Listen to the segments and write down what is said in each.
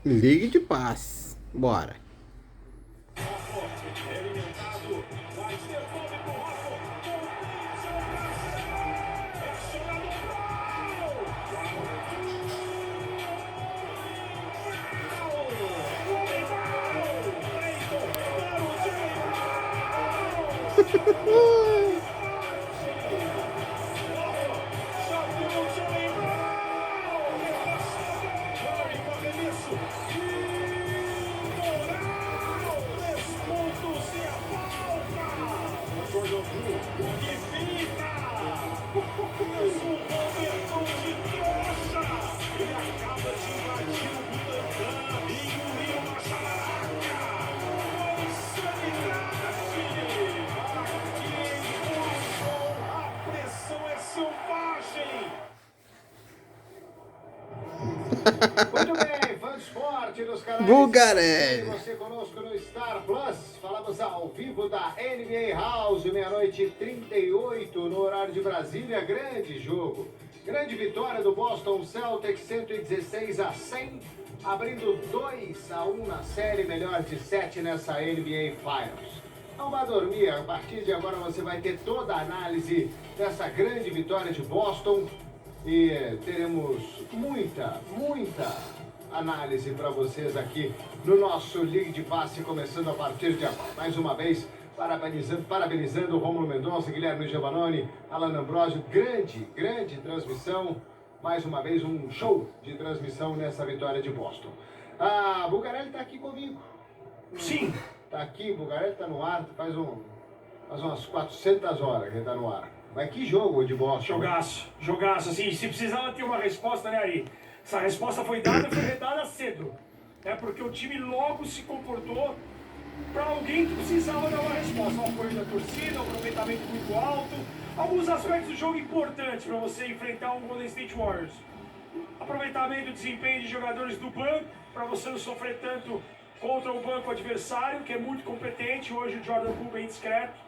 Ligue de paz. Bora. Muito bem, fã de esporte dos canais Bugarelli. você conosco no Star Plus. Falamos ao vivo da NBA House, meia-noite e 38 no horário de Brasília. Grande jogo, grande vitória do Boston Celtics, 116-100, abrindo 2-1 na série, melhor de 7 nessa NBA Finals. Não vá dormir, a partir de agora você vai ter toda a análise dessa grande vitória de Boston. E teremos muita análise para vocês aqui no nosso Ligue de Passe, começando a partir de agora. Mais uma vez, parabenizando o Rômulo Mendonça, Guilherme Giovannoni, Alan Ambrosio. Grande transmissão. Mais uma vez, um show de transmissão nessa vitória de Boston. A Bugarelli está aqui comigo. Sim. Está aqui, Bugarelli está no ar, faz umas 400 horas que ele está no ar. Mas que jogo de Boston. Jogaço, assim, se precisava ter uma resposta, né, Ari? Essa resposta foi dada cedo, né, porque o time logo se comportou para alguém que precisava dar uma resposta. O apoio da torcida, um aproveitamento muito alto, alguns aspectos do jogo importantes para você enfrentar um Golden State Warriors. Aproveitamento e desempenho de jogadores do banco, para você não sofrer tanto contra o banco adversário, que é muito competente. Hoje o Jordan Poole bem discreto.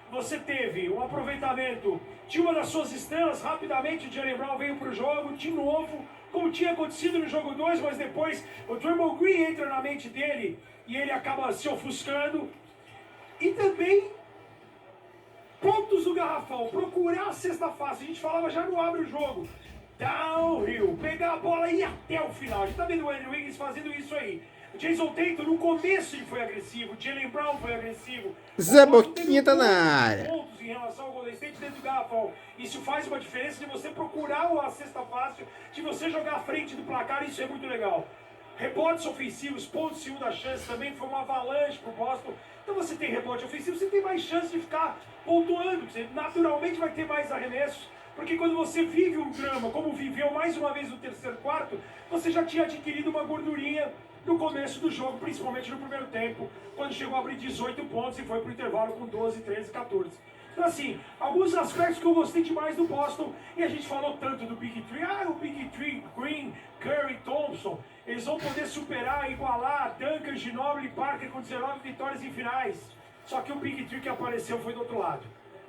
Você teve um aproveitamento de uma das suas estrelas, rapidamente o Jaylen Brown veio para o jogo, de novo, como tinha acontecido no jogo 2, mas depois o Draymond Green entra na mente dele e ele acaba se ofuscando. E também pontos do garrafão, procurar a cesta fácil, a gente falava já no abre o jogo, downhill, pegar a bola e ir até o final. A gente tá vendo o Andrew Wiggins fazendo isso aí. O Jason Tatum, no começo, ele foi agressivo. O Jaylen Brown foi agressivo. Zé Boquinha tá na área. Pontos em relação ao Golden State dentro do garrafão. Isso faz uma diferença de você procurar a cesta fácil, de você jogar à frente do placar. Isso é muito legal. Rebotes ofensivos, pontos de segunda chance também foi uma avalanche pro Boston. Então você tem rebote ofensivo, você tem mais chance de ficar pontuando. Você naturalmente vai ter mais arremessos. Porque quando você vive um drama, como viveu mais uma vez no terceiro quarto, você já tinha adquirido uma gordurinha no começo do jogo, principalmente no primeiro tempo, quando chegou a abrir 18 pontos e foi pro intervalo com 12, 13, 14. Então assim, alguns aspectos que eu gostei demais do Boston, e a gente falou tanto do Big Three, o Big Three, Green, Curry, Thompson, eles vão poder superar, igualar Duncan, Ginobili e Parker com 19 vitórias em finais. Só que o Big Three que apareceu foi do outro lado.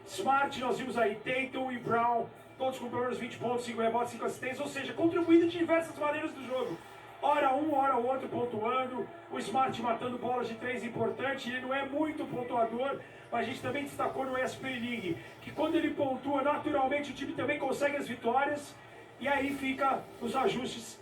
Smart, nós vimos aí, Tatum e Brown, todos com pelo menos 20 pontos, 5 rebotes, 5 assistências, ou seja, contribuindo de diversas maneiras do jogo. Hora um, hora o outro pontuando, o Smart matando bolas de 3 importante, ele não é muito pontuador, mas a gente também destacou no ESPN League, que quando ele pontua, naturalmente o time também consegue as vitórias, e aí ficam os ajustes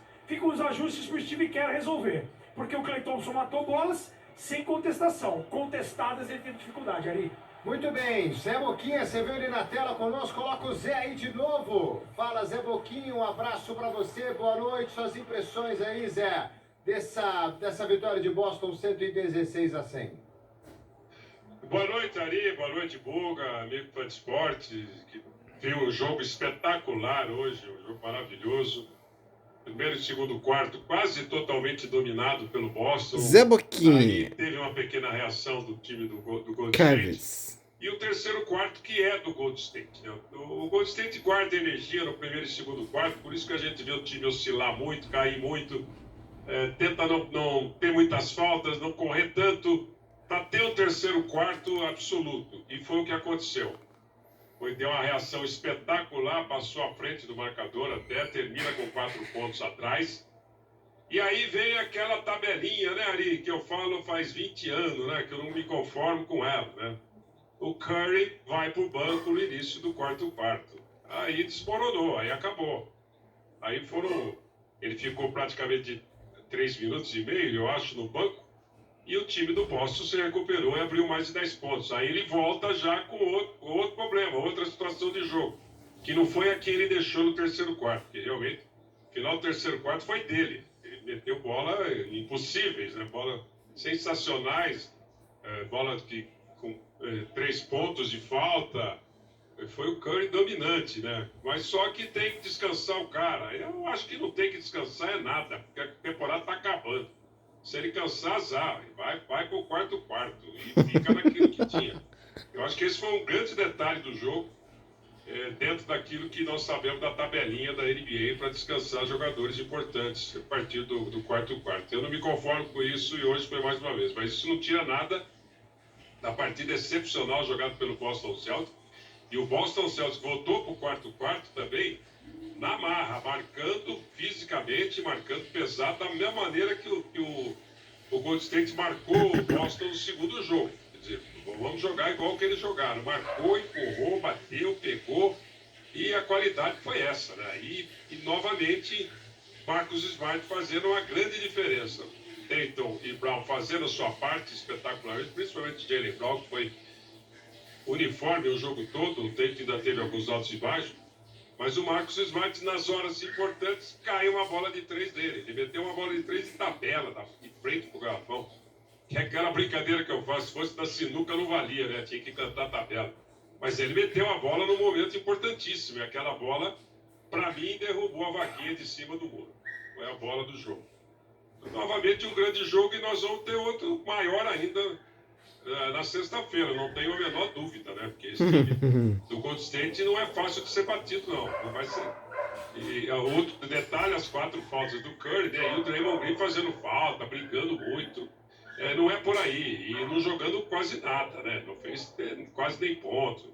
para o time quer resolver, porque o Klay Thompson matou bolas sem contestação, contestadas ele teve dificuldade, Ari. Muito bem, Zé Boquinha, você viu ele na tela conosco, coloca o Zé aí de novo. Fala, Zé Boquinha, um abraço para você, boa noite, suas impressões aí, Zé, dessa vitória de Boston, 116-100. Boa noite, Ari, boa noite, Buga, amigo fã de esporte, que viu um jogo espetacular hoje, um jogo maravilhoso. Primeiro e segundo quarto, quase totalmente dominado pelo Boston. Zé Boquinha. Aí teve uma pequena reação do time do Golden State. E o terceiro quarto, que é do Golden State. Né? O Golden State guarda energia no primeiro e segundo quarto, por isso que a gente vê o time oscilar muito, cair muito, tenta não ter muitas faltas, não correr tanto, para ter o terceiro quarto absoluto. E foi o que aconteceu. Deu uma reação espetacular, passou à frente do marcador até, termina com 4 pontos atrás. E aí vem aquela tabelinha, né, Ari, que eu falo faz 20 anos, né, que eu não me conformo com ela, né? O Curry vai pro banco no início do quarto. Aí desmoronou, aí acabou. Aí ele ficou praticamente 3 minutos e meio, eu acho, no banco. E o time do Boston se recuperou e abriu mais de 10 pontos. Aí ele volta já com outro problema, outra situação de jogo. Que não foi a que ele deixou no terceiro quarto, porque realmente o final do terceiro quarto foi dele. Ele meteu bola impossíveis, né? Bola sensacionais, bola com 3 pontos de falta. Foi o Curry dominante, né? Mas só que tem que descansar o cara. Eu acho que não tem que descansar nada, porque a temporada está acabando. Se ele cansar, azar, vai pro quarto e fica naquilo que tinha. Eu acho que esse foi um grande detalhe do jogo, dentro daquilo que nós sabemos da tabelinha da NBA para descansar jogadores importantes a partir do quarto. Eu não me conformo com isso e hoje foi mais uma vez. Mas isso não tira nada da partida excepcional jogada pelo Boston Celtics. E o Boston Celtics voltou pro quarto também, na marra, marcando fisicamente, marcando pesado, da mesma maneira que o Golden State marcou o Boston no segundo jogo. Quer dizer, vamos jogar igual que eles jogaram. Marcou, empurrou, bateu, pegou, e a qualidade foi essa, né? E novamente, Marcus Smart fazendo uma grande diferença. Tatum e Brown fazendo a sua parte espetacularmente, principalmente Jaylen Brown, que foi uniforme o jogo todo. O Tatum ainda teve alguns altos e baixos. Mas o Marcus Smart, nas horas importantes, caiu uma bola de 3 dele. Ele meteu uma bola de 3 de tabela, de frente pro garrafão. Que é aquela brincadeira que eu faço, se fosse da sinuca não valia, né? Tinha que cantar a tabela. Mas ele meteu a bola num momento importantíssimo. E aquela bola, para mim, derrubou a vaquinha de cima do muro. Foi a bola do jogo. Então, novamente, um grande jogo e nós vamos ter outro maior ainda na sexta-feira, não tenho a menor dúvida, né? Porque esse time do Golden State não é fácil de ser batido, não vai ser. E outro detalhe, as 4 faltas do Curry, né? E o Draymond Green fazendo falta, brincando muito. Não é por aí, e não jogando quase nada, né? Não fez quase nem ponto.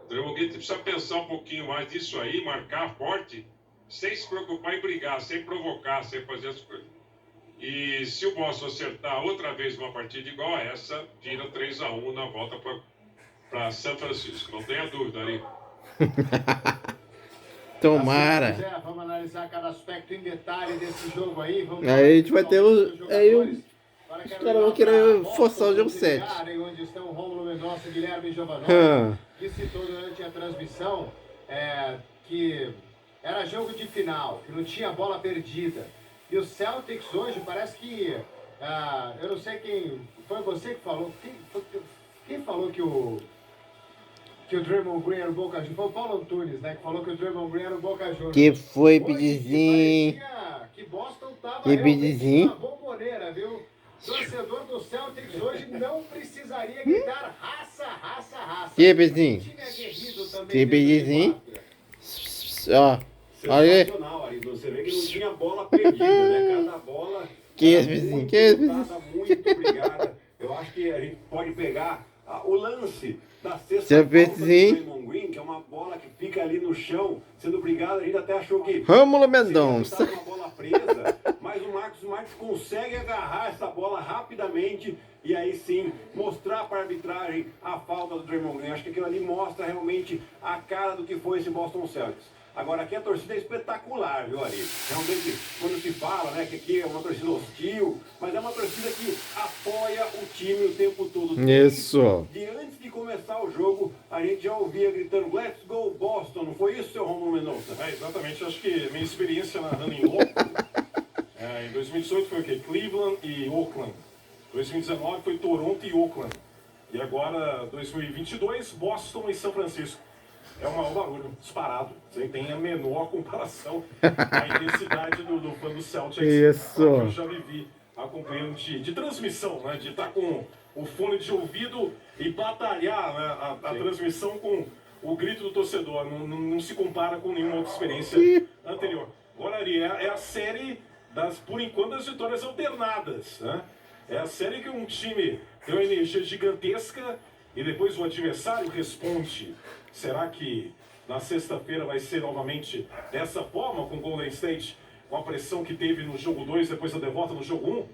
O Draymond Green precisa pensar um pouquinho mais nisso aí, marcar forte, sem se preocupar em brigar, sem provocar, sem fazer as coisas. E se o Boston acertar outra vez uma partida igual a essa, vira 3-1 na volta para São Francisco. Não tenha dúvida, ali. Tomara. Assim, vamos analisar cada aspecto em detalhe desse jogo aí. Vamos aí a gente vai ter aí os caras vão querer forçar o jogo 7. Onde estão Rômulo Mendonça, Guilherme Giovanni, que citou durante a transmissão que era jogo de final, que não tinha bola perdida. E o Celtics hoje parece que, eu não sei quem, foi você que falou, quem falou que o Draymond Green era o Boca Juniors? Foi o Paulo Antunes, né, que falou que o Draymond Green era o Boca Juniors. Que foi, Bidizinho? Que Boston tava que realmente uma bomboneira, viu? Torcedor do Celtics hoje não precisaria gritar raça. Que Bidizinho? Que Bidizinho? Ó. Sensacional, Ari. Você vê que não tinha bola perdida, né? Cada bola. Que vizinho? Que muito obrigada. Eu acho que a gente pode pegar o lance da sexta falta do Draymond Green, que é uma bola que fica ali no chão, sendo obrigado. A gente até achou que Rômulo Mendonça. uma bola presa, mas o Marcus Smart consegue agarrar essa bola rapidamente e aí sim mostrar para a arbitragem a falta do Draymond Green. Acho que aquilo ali mostra realmente a cara do que foi esse Boston Celtics. Agora, aqui a torcida é espetacular, viu, Ari? Realmente, quando se fala, né, que aqui é uma torcida hostil, mas é uma torcida que apoia o time o tempo todo. Isso. E antes de começar o jogo, a gente já ouvia gritando, let's go Boston, não foi isso, seu Rômulo Mendonça? Exatamente, acho que minha experiência narrando em Oakland, em 2018 foi o quê? Cleveland e Oakland. 2019 foi Toronto e Oakland. E agora, 2022, Boston e São Francisco. É um maior barulho, disparado. Você tem a menor comparação à intensidade do fã do Celtics. Isso. Eu já vivi acompanhando de transmissão, né? De estar com o fone de ouvido e batalhar, né, a transmissão com o grito do torcedor. Não se compara com nenhuma outra experiência anterior. Agora, Ari, é a série por enquanto, das vitórias alternadas, né? É a série que um time tem uma energia gigantesca e depois o adversário responde. Será que na sexta-feira vai ser novamente dessa forma com o Golden State com a pressão que teve no jogo 2 depois da derrota no jogo 1.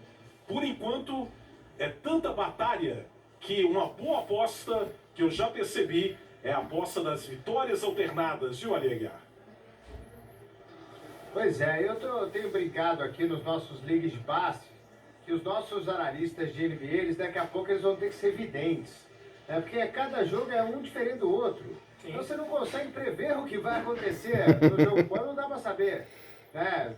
Por enquanto, é tanta batalha que uma boa aposta que eu já percebi é a aposta das vitórias alternadas, viu, Ali Aguiar? Pois é, eu tenho brincado aqui nos nossos ligas de passe que os nossos analistas de NBA, eles daqui a pouco eles vão ter que ser videntes. Porque cada jogo é um diferente do outro. Sim. Então você não consegue prever o que vai acontecer no jogo. Quando não dá para saber.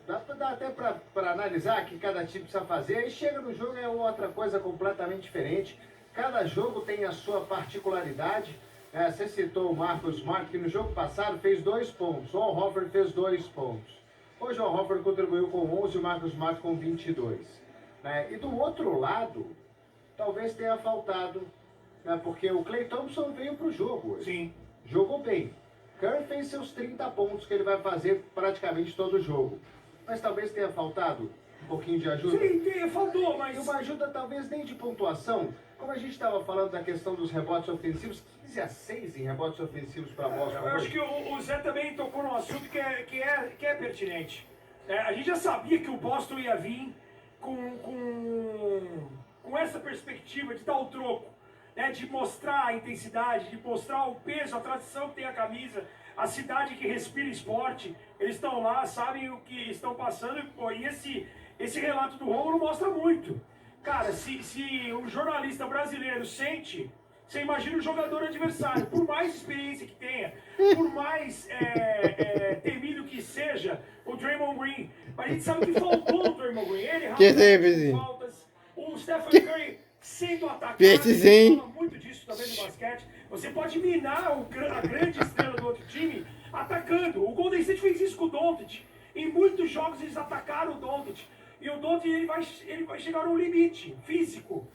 Dá até para analisar o que cada time precisa fazer. Aí chega no jogo é outra coisa completamente diferente. Cada jogo tem a sua particularidade. Você citou o Marcus Smart, que no jogo passado fez 2 pontos. O Al Horford fez 2 pontos. Hoje o Al Horford contribuiu com 11 e o Marcus Smart com 22. E do outro lado, talvez tenha faltado, porque o Klay Thompson veio para o jogo hoje. Sim. Jogou bem. Curry fez seus 30 pontos que ele vai fazer praticamente todo o jogo. Mas talvez tenha faltado um pouquinho de ajuda. Sim, faltou, mas... E uma ajuda talvez nem de pontuação. Como a gente estava falando da questão dos rebotes ofensivos, 15-6 em rebotes ofensivos para Boston. Eu acho que o Zé também tocou num assunto que é pertinente. A gente já sabia que o Boston ia vir com essa perspectiva de dar o troco, de mostrar a intensidade, de mostrar o peso, a tradição que tem a camisa, a cidade que respira esporte. Eles estão lá, sabem o que estão passando, e esse relato do Romulo mostra muito. Cara, se um jornalista brasileiro sente, você imagina o jogador adversário, por mais experiência que tenha, por mais temido que seja o Draymond Green. Mas a gente sabe que faltou o Draymond Green. Ele faltas, o Stephen Curry sendo atacado, ele fala muito disso também no basquete. Você pode minar a grande estrela do outro time atacando. O Golden State fez isso com o Doncic. Em muitos jogos eles atacaram o Doncic. E o Doncic ele vai chegar no limite físico,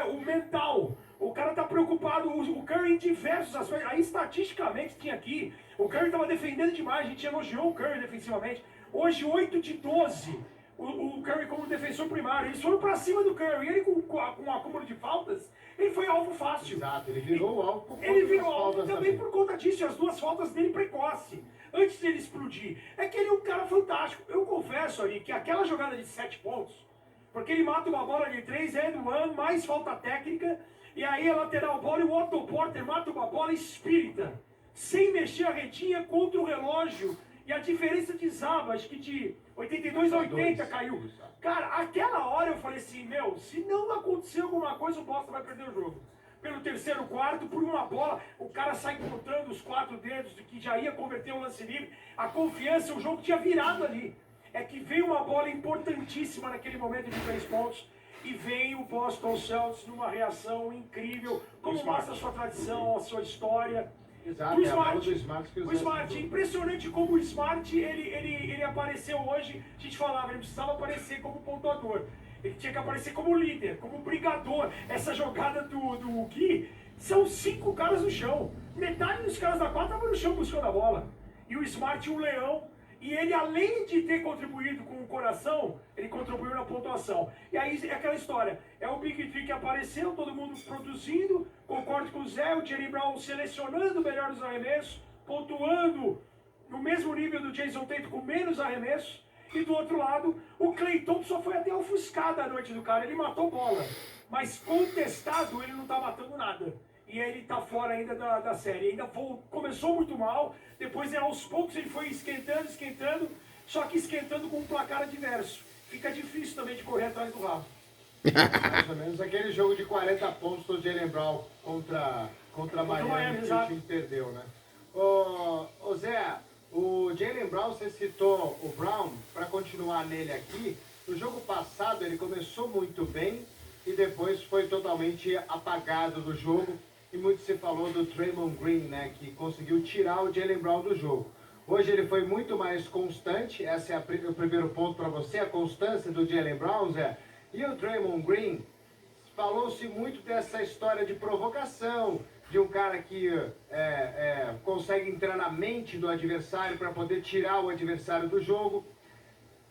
o mental. O cara tá preocupado, o Curry em diversos aspectos. Aí estatisticamente tinha aqui, o Curry tava defendendo demais, a gente elogiou o Curry defensivamente. Hoje 8 de 12, o Curry como defensor primário. Eles foram pra cima do Curry, ele com um acúmulo de faltas, ele foi alvo fácil. Exato, ele virou alvo por conta Ele virou alvo também por conta disso, e as 2 faltas dele precoce, antes dele explodir. É que ele é um cara fantástico. Eu confesso ali que aquela jogada de 7 pontos, porque ele mata uma bola de 3, é do ano, mais falta técnica, e aí a lateral bola e o Otto Porter mata uma bola espírita, sem mexer a retinha contra o relógio, e a diferença de Zaba, acho que de 82 a 80 caiu. Cara, aquela hora eu falei assim, se não acontecer alguma coisa, o Boston vai perder o jogo. Pelo terceiro quarto, por uma bola, o cara sai contando os 4 dedos de que já ia converter o lance livre. A confiança, o jogo tinha virado ali. É que veio uma bola importantíssima naquele momento de 3 pontos. E vem o Boston Celtics numa reação incrível, como mostra a sua tradição, a sua história. Exato, o Smart, impressionante como o Smart, ele apareceu hoje, a gente falava, ele precisava aparecer como pontuador. Ele tinha que aparecer como líder, como brigador. Essa jogada do Gui, são 5 caras no chão. Metade dos caras da quadra estavam no chão buscando a bola. E o Smart, um leão. E ele, além de ter contribuído com o coração, ele contribuiu na pontuação. E aí é aquela história. É o Big Three que apareceu, todo mundo produzindo. Concordo com o Zé, o Jerry Brown selecionando melhor os arremessos, pontuando no mesmo nível do Jason Tatum com menos arremessos. E do outro lado, o Klay Thompson foi até ofuscado a noite do cara. Ele matou bola. Mas contestado, ele não tá matando nada. E ele tá fora ainda da série. Ainda começou muito mal. Depois, aos poucos, ele foi esquentando. Só que esquentando com um placar adverso. Fica difícil também de correr atrás do rabo. Mais ou menos aquele jogo de 40 pontos do Jaylen Brown contra Miami, que o time perdeu, né? Ô Zé, o Jaylen Brown, você citou o Brown, para continuar nele aqui. No jogo passado ele começou muito bem e depois foi totalmente apagado do jogo. E muito se falou do Draymond Green, né, que conseguiu tirar o Jaylen Brown do jogo. Hoje ele foi muito mais constante, esse é o primeiro ponto para você, a constância do Jaylen Brown, Zé. E o Draymond Green, falou-se muito dessa história de provocação, de um cara que consegue entrar na mente do adversário para poder tirar o adversário do jogo.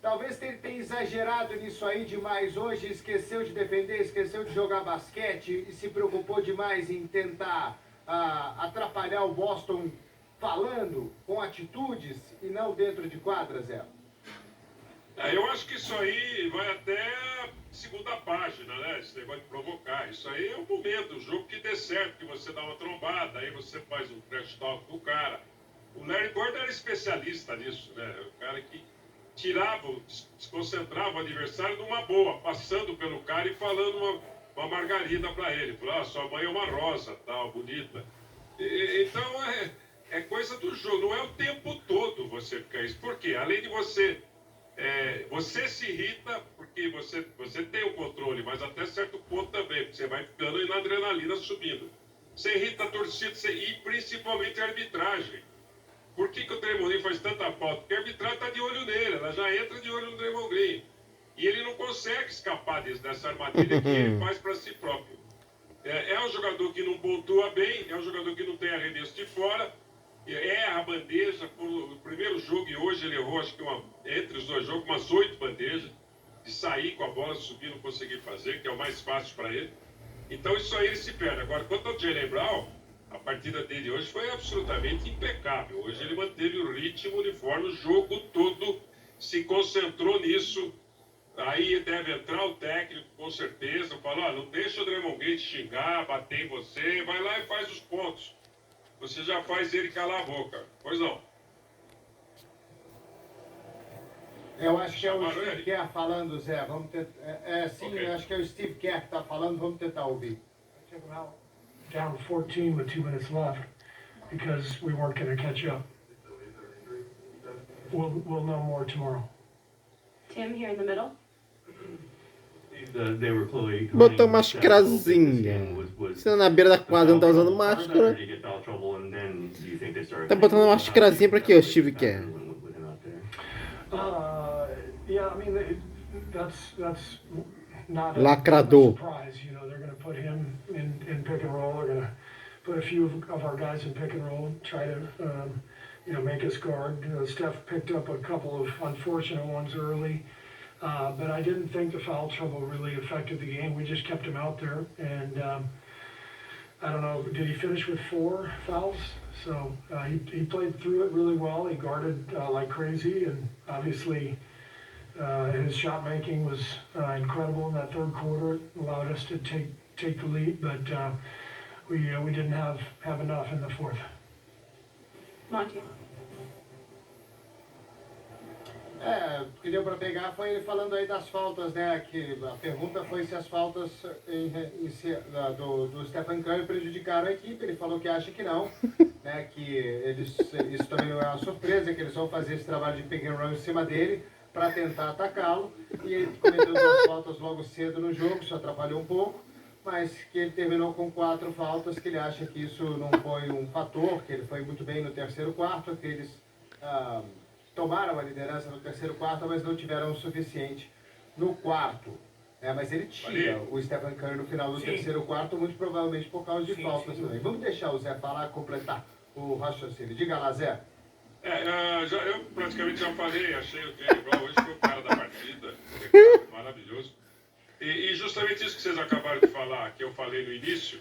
Talvez ele tenha exagerado nisso aí demais hoje, esqueceu de defender, esqueceu de jogar basquete e se preocupou demais em tentar atrapalhar o Boston falando, com atitudes e não dentro de quadras, Zé. Eu acho que isso aí vai até a segunda página, né? Esse negócio de provocar. Isso aí é o momento, o jogo que dê certo, que você dá uma trombada, aí você faz um trash talk do cara. O Larry Bird era especialista nisso, né? O cara que tirava, desconcentrava o adversário numa boa, passando pelo cara e falando uma margarida para ele. Falando, ah, sua mãe é uma rosa, tal, bonita. Então é coisa do jogo, não é o tempo todo você ficar isso. Por quê? Além de você se irrita porque você tem o controle, mas até certo ponto também, porque você vai ficando e na adrenalina subindo. Você irrita a torcida e principalmente a arbitragem. Por que o Draymond Green faz tanta falta? Porque a arbitragem está de olho nele, ela já entra de olho no Draymond Green. E ele não consegue escapar dessa armadilha que ele faz para si próprio. É um jogador que não pontua bem, é um jogador que não tem arremesso de fora, erra a bandeja. No primeiro jogo e hoje ele errou, acho que entre os dois jogos, umas 8 bandejas, de sair com a bola, subir, não conseguir fazer, que é o mais fácil para ele. Então isso aí ele se perde. Agora, quanto ao Jaylen Brown, a partida dele hoje foi absolutamente impecável. Hoje ele manteve o ritmo uniforme, o jogo todo, se concentrou nisso. Aí deve entrar o técnico, com certeza, falar, não deixa o Draymond Green xingar, bater em você, vai lá e faz os pontos. Você já faz ele calar a boca. Pois não. Eu acho que é o Steve Kerr falando, Zé. Vamos sim, okay. Eu acho que é o Steve Kerr que está falando, vamos tentar ouvir. Down 14 with 2 minutes left because we weren't going to catch up. We'll know more tomorrow. Tim, here in the middle. Botou máscarazinha. Você na beira da quadra não tá usando máscara. Tá botando máscarazinha pra quê, o Steve Kerr? Yeah, I mean, that's not Lacrador. a surprise. You know, they're going to put him in pick and roll. They're going to put a few of our guys in pick and roll, try to, make us guard. Steph picked up a couple of unfortunate ones early, but I didn't think the foul trouble really affected the game. We just kept him out there, and I don't know, did he finish with 4 fouls? So he played through it really well. He guarded like crazy, and obviously his shot making was incredible in that third quarter. It allowed us to take the lead, but we didn't have enough in the fourth. Monty. O que deu para pegar foi ele falando aí das faltas, né? Que a pergunta foi se as faltas do Stephen Curry prejudicaram a equipe. Ele falou que acha que não, né? Que isso também não é uma surpresa, que eles vão fazer esse trabalho de pick and roll em cima dele para tentar atacá-lo. E ele cometeu 2 faltas logo cedo no jogo, isso atrapalhou um pouco, mas que ele terminou com 4 faltas, que ele acha que isso não foi um fator, que ele foi muito bem no terceiro quarto, que eles tomaram a liderança no terceiro quarto, mas não tiveram o suficiente no quarto. Mas ele tira o Stephen Curry no final do terceiro quarto, muito provavelmente por causa de faltas também. Vamos deixar o Zé falar, completar o raciocínio. Diga lá, Zé. Eu praticamente já falei, achei o Jaylen Brown hoje foi o cara da partida, maravilhoso. E justamente isso que vocês acabaram de falar, que eu falei no início,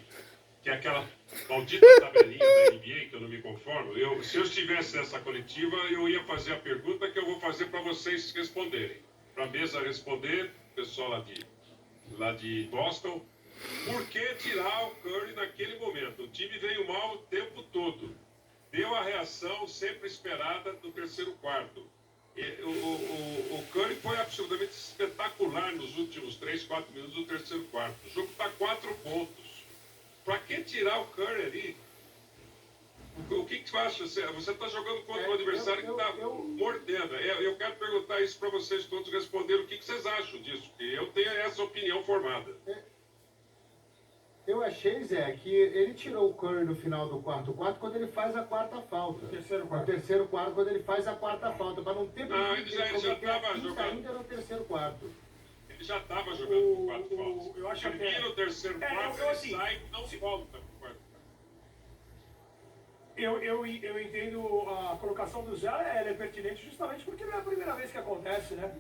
que é aquela maldita tabelinha da NBA, que eu não me conformo. Se eu estivesse nessa coletiva, eu ia fazer a pergunta que eu vou fazer para vocês responderem. Para a mesa responder, o pessoal lá de Boston, por que tirar o Curry naquele momento? O time veio mal o tempo todo. Deu a reação sempre esperada no terceiro quarto. O Curry foi absolutamente espetacular nos últimos 3, 4 minutos do terceiro quarto. O jogo está 4 pontos. Para que tirar o Curry ali? O que você acha? Você está jogando contra um adversário que está mordendo. Eu quero perguntar isso para vocês todos responderem o que vocês acham disso. Porque eu tenho essa opinião formada. Eu achei, Zé, que ele tirou o Curry no final do quarto quando ele faz a 4ª falta. No terceiro quarto, quando ele faz a 4ª falta. Para não ter ele já estava jogando. Ainda no terceiro quarto. Ele já estava jogando com 4 faltas. Eu acho ele que no terceiro quarto, ele sai e não volta para o quarto. Eu entendo a colocação do Zé, ela é pertinente justamente porque não é a primeira vez que acontece, né?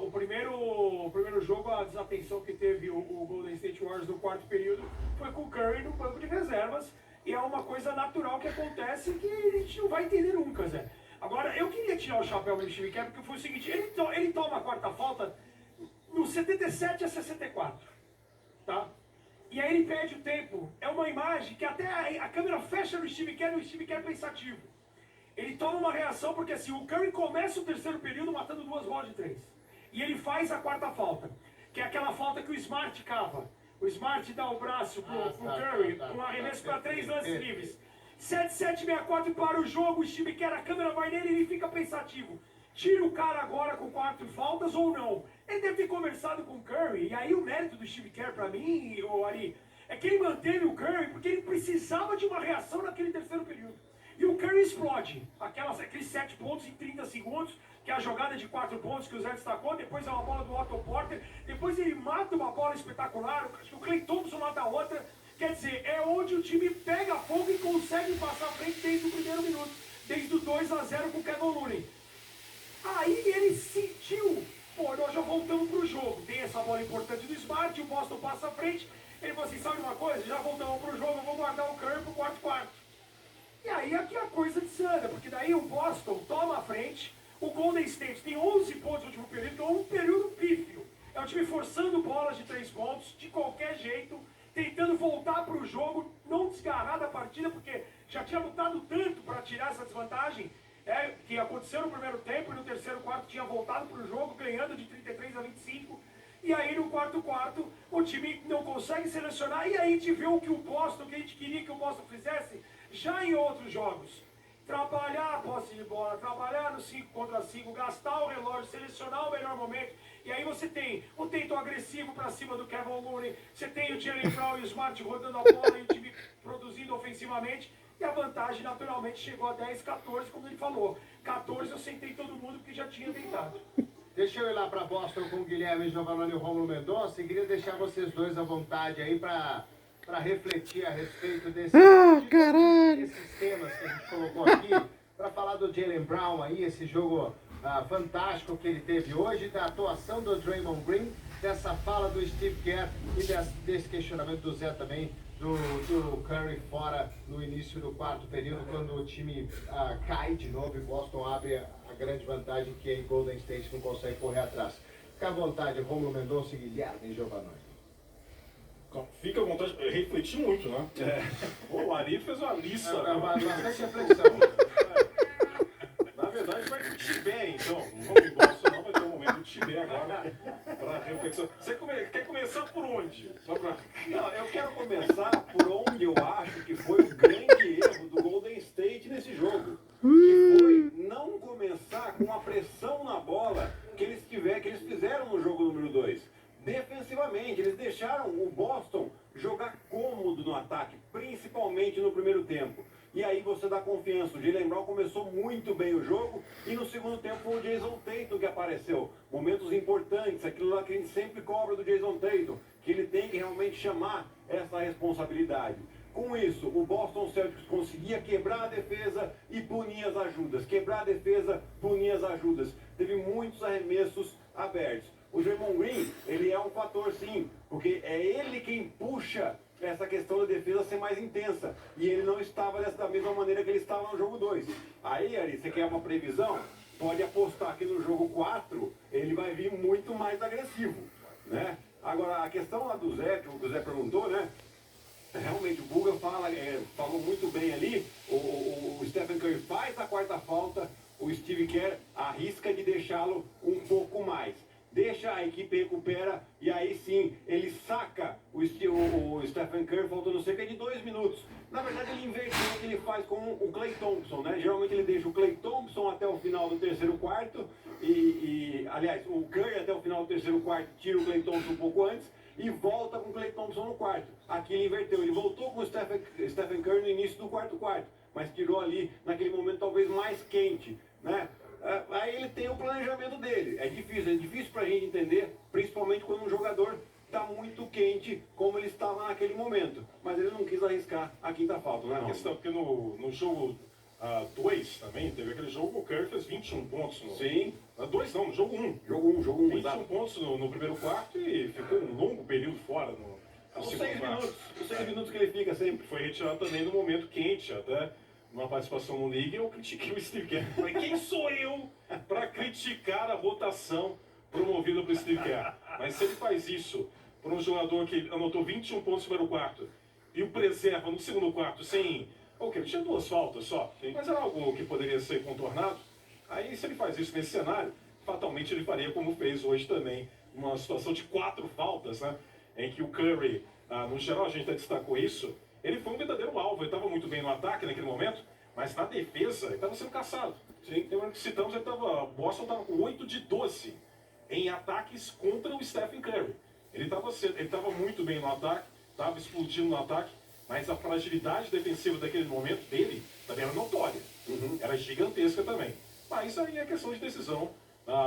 O primeiro jogo, a desatenção que teve o Golden State Warriors no quarto período foi com o Curry no banco de reservas, e é uma coisa natural que acontece que a gente não vai entender nunca, Zé. Agora, eu queria tirar o chapéu do Steve Kerr, porque foi o seguinte, ele toma a quarta falta no 77 a 64, tá? E aí ele perde o tempo. É uma imagem que até a câmera fecha no Steve Kerr e o Steve Kerr pensativo. Ele toma uma reação porque assim, o Curry começa o terceiro período matando 2 bolas de 3. E ele faz a quarta falta, que é aquela falta que o Smart cava. O Smart dá o braço pro Curry, com um arremesso para 3 lances livres. 7-7-64 para o jogo, o Steve Kerr, a câmera vai nele e ele fica pensativo. Tira o cara agora com 4 faltas ou não? Ele deve ter conversado com o Curry, e aí o mérito do Steve Kerr pra mim, Ari, é que ele manteve o Curry porque ele precisava de uma reação naquele terceiro período. E o Curry explode, aqueles 7 pontos em 30 segundos, que é a jogada de 4 pontos que o Zé destacou, depois é uma bola do Otto Porter, depois ele mata uma bola espetacular, acho que o Klay Thompson mata outra. Quer dizer, é onde o time pega fogo e consegue passar à frente desde o primeiro minuto, desde o 2-0 com o Kevin Looney. Aí ele sentiu, pô, nós já voltamos pro jogo, tem essa bola importante do Smart, o Boston passa à frente, ele falou assim, sabe uma coisa, já voltamos pro jogo, eu vou guardar o Curry pro quarto. E aí aqui a coisa desanda, porque daí o Boston toma a frente, o Golden State tem 11 pontos no último período, então é um período pífio. É o time forçando bolas de 3 pontos, de qualquer jeito, tentando voltar para o jogo, não desgarrar da partida, porque já tinha lutado tanto para tirar essa desvantagem, que aconteceu no primeiro tempo e no terceiro quarto tinha voltado para o jogo, ganhando de 33 a 25, e aí no quarto o time não consegue selecionar, e aí a gente vê o que o que a gente queria que o Boston fizesse já em outros jogos. Trabalhar a posse de bola, trabalhar no 5 contra 5, gastar o relógio, selecionar o melhor momento. E aí você tem o tento agressivo para cima do Kevin Looney, você tem o Jaylen Brown e o Smart rodando a bola e o time produzindo ofensivamente. E a vantagem naturalmente chegou a 10, 14, como ele falou. 14 eu sentei todo mundo porque já tinha tentado. Deixa eu ir lá para Boston com o Guilherme Giovanni e o Rômulo Mendonça e queria deixar vocês dois à vontade aí para refletir a respeito desses temas que a gente colocou aqui, para falar do Jaylen Brown aí, esse jogo fantástico que ele teve hoje, da atuação do Draymond Green, dessa fala do Steve Kerr e desse questionamento do Zé também, do Curry fora no início do quarto período, quando o time cai de novo e Boston abre a grande vantagem que em Golden State não consegue correr atrás. Fica à vontade, Rômulo Mendonça e Guilherme Giovanni. Fica à vontade, refleti muito, né? O Ari fez uma lista. Bastante reflexão. Na verdade, vai pro Tibé, então. Não vamos embora, não vai ter um momento do Tibé agora para reflexão. Você quer começar por onde? Só pra... Não, eu quero começar por onde eu acho que foi o grande erro do Golden State nesse jogo. Que foi não começar com a pressão na bola que eles fizeram no jogo número 2. Defensivamente, eles deixaram o Boston jogar cômodo no ataque, principalmente no primeiro tempo. E aí você dá confiança. O Jaylen Brown começou muito bem o jogo e no segundo tempo foi o Jason Tatum que apareceu. Momentos importantes, aquilo lá que a gente sempre cobra do Jason Tatum, que ele tem que realmente chamar essa responsabilidade. Com isso, o Boston Celtics conseguia quebrar a defesa e punir as ajudas. Quebrar a defesa, punir as ajudas. Teve muitos arremessos abertos. O Draymond Green, ele é um fator sim, porque é ele quem puxa essa questão da defesa ser mais intensa. E ele não estava da mesma maneira que ele estava no jogo 2. Aí, Ari, você quer uma previsão? Pode apostar que no jogo 4 ele vai vir muito mais agressivo, né? Agora, a questão lá do Zé, que o Zé perguntou, né? Realmente, o Guga falou muito bem ali. O Stephen Curry faz a quarta falta, o Steve Kerr arrisca de deixá-lo um pouco mais. Deixa a equipe recupera e aí sim ele saca o Stephen Curry faltando cerca de 2 minutos. Na verdade ele inverteu o que ele faz com o Klay Thompson, né? Geralmente ele deixa o Klay Thompson até o final do terceiro quarto aliás, o Curry até o final do terceiro quarto tira o Klay Thompson um pouco antes e volta com o Klay Thompson no quarto. Aqui ele inverteu, ele voltou com o Stephen Curry no início do quarto, mas tirou ali naquele momento talvez mais quente, né? Aí ele tem o planejamento dele. É difícil pra gente entender, principalmente quando um jogador está muito quente, como ele estava naquele momento. Mas ele não quis arriscar a quinta falta, né? A questão é porque no jogo 2 também, teve aquele jogo que o Curry fez 21 pontos. Sim. 2 não, no jogo 1. Jogo 1, 21 exato. pontos no primeiro quarto e ficou um longo período fora no Os segundo 6 quarto. minutos. Os 6 minutos que ele fica sempre. Foi retirado também no momento quente, até numa participação no League, eu critiquei o Steve Kerr. Falei, quem sou eu para criticar a rotação promovida para o Steve Kerr? Mas se ele faz isso para um jogador que anotou 21 pontos no primeiro quarto e o preserva no segundo quarto sem... Ok, tinha 2 faltas só, mas era algo que poderia ser contornado. Aí se ele faz isso nesse cenário, fatalmente ele faria como fez hoje também, uma situação de 4 faltas, né? Em que o Curry, no geral a gente até destacou isso, ele foi um verdadeiro alvo, ele estava muito bem no ataque naquele momento, mas na defesa ele estava sendo caçado. Então, citamos, o Boston estava com 8 de 12 em ataques contra o Stephen Curry. Ele estava muito bem no ataque, estava explodindo no ataque, mas a fragilidade defensiva daquele momento dele também era notória. Era gigantesca também. Mas aí é questão de decisão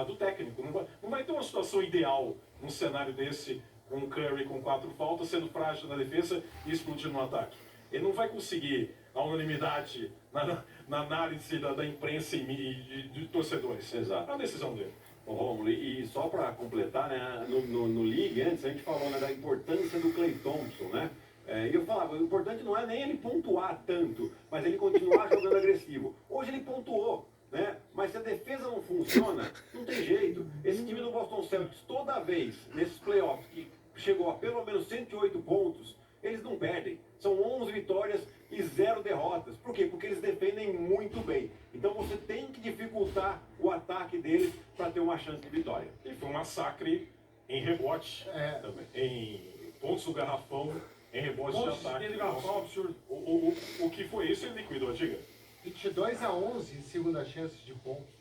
do técnico. Não vai ter uma situação ideal num cenário desse, com o Curry com 4 faltas, sendo frágil na defesa e explodindo no ataque. Ele não vai conseguir a unanimidade na análise da imprensa e de torcedores. Exato. É a decisão dele. Ô, Romulo, e só para completar, né, no League, antes a gente falou, né, da importância do Klay Thompson, né? E eu falava, o importante não é nem ele pontuar tanto, mas ele continuar jogando agressivo. Hoje ele pontuou, né? Mas se a defesa não funciona, não tem jeito. Esse time do Boston Celtics, toda vez, nesses playoffs, que chegou a pelo menos 108 pontos, eles não perdem. São 11 vitórias e 0 derrotas. Por quê? Porque eles defendem muito bem. Então você tem que dificultar o ataque deles para ter uma chance de vitória. E foi um massacre em rebote, também, em pontos do garrafão, em rebote de ataque. Ele garrafão absurdo. O que foi isso ele liquidou, diga. 22-11 em segunda chance de pontos.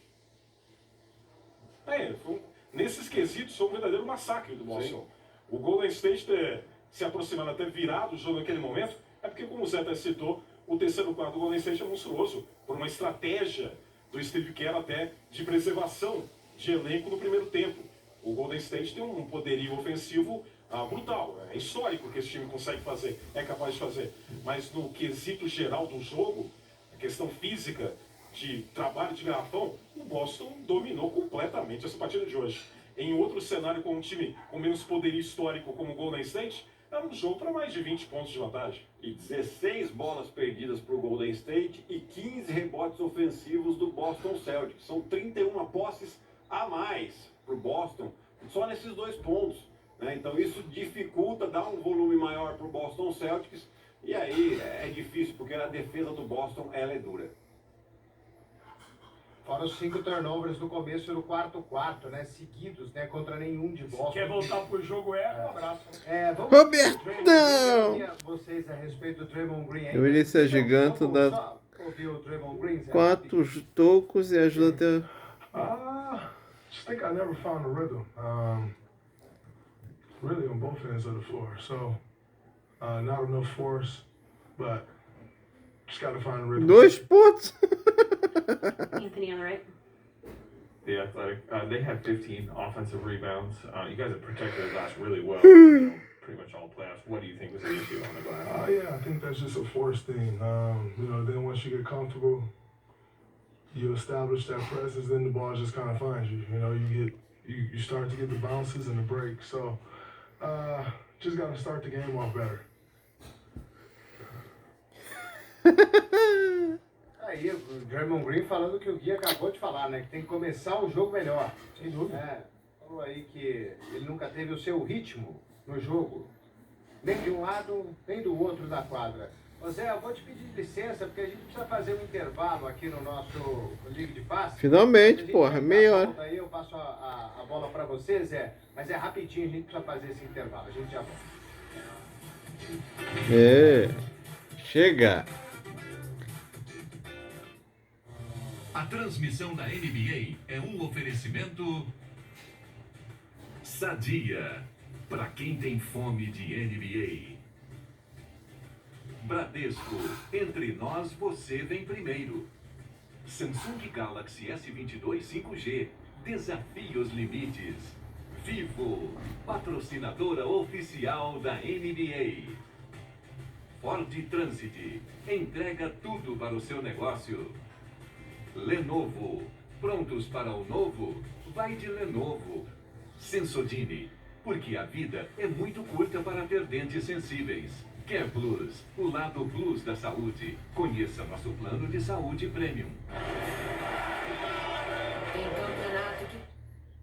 Nesses quesitos foi um verdadeiro massacre do Boston. Sim. O Golden State ter se aproximando até virado o jogo naquele momento, é porque, como o Zé até citou, o terceiro quarto do Golden State é monstruoso, por uma estratégia do Steve Kerr até de preservação de elenco no primeiro tempo. O Golden State tem um poderio ofensivo brutal, é histórico que esse time consegue fazer, é capaz de fazer. Mas no quesito geral do jogo, a questão física de trabalho de garrafão, o Boston dominou completamente essa partida de hoje. Em outro cenário, com um time com menos poderio histórico como o Golden State, era um jogo para mais de 20 pontos de vantagem. E 16 bolas perdidas para o Golden State e 15 rebotes ofensivos do Boston Celtics. São 31 posses a mais para o Boston, só nesses 2 pontos, né? Então isso dificulta, dá um volume maior para o Boston Celtics. E aí é difícil, porque a defesa do Boston ela é dura. Fora os 5 turnovers no começo do quarto, né? Seguidos, né? Contra nenhum de Boston. Quer voltar pro jogo, um abraço. Vamos Robertão! Vocês a respeito do Draymond Green. Eu iria ser gigante da Ouvir o Draymond Green. 4 tocos e ajuda até... Just think I never found a rhythm, really on both ends of the floor. So, not enough force, but just got to find a rhythm. 2 pontos! Anthony on the right. The Athletic, they had 15 offensive rebounds. You guys have protected the glass really well, pretty much all playoffs. What do you think was the issue on the glass? Yeah, I think that's just a force thing. Then once you get comfortable, you establish that presence, then the ball just kind of finds you. You start to get the bounces and the breaks. So, just got to start the game off better. Aí, o Draymond Green falando que o Gui acabou de falar, né? Que tem que começar o jogo melhor. Sem dúvida. Falou aí que ele nunca teve o seu ritmo no jogo. Nem de um lado, nem do outro da quadra. Ô Zé, eu vou te pedir licença, porque a gente precisa fazer um intervalo aqui no nosso Liga de Passe. Finalmente, porra, meia hora. Aí eu passo a bola pra você, Zé. Mas é rapidinho, a gente precisa fazer esse intervalo. A gente já volta. Chega. A transmissão da NBA é um oferecimento Sadia, para quem tem fome de NBA. Bradesco, entre nós você vem primeiro. Samsung Galaxy S22 5G, desafie os limites. Vivo, patrocinadora oficial da NBA. Ford Transit, entrega tudo para o seu negócio. Lenovo, prontos para o novo? Vai de Lenovo. Sensodyne, porque a vida é muito curta para ter dentes sensíveis. Care Plus, o lado plus da saúde. Conheça nosso plano de saúde premium.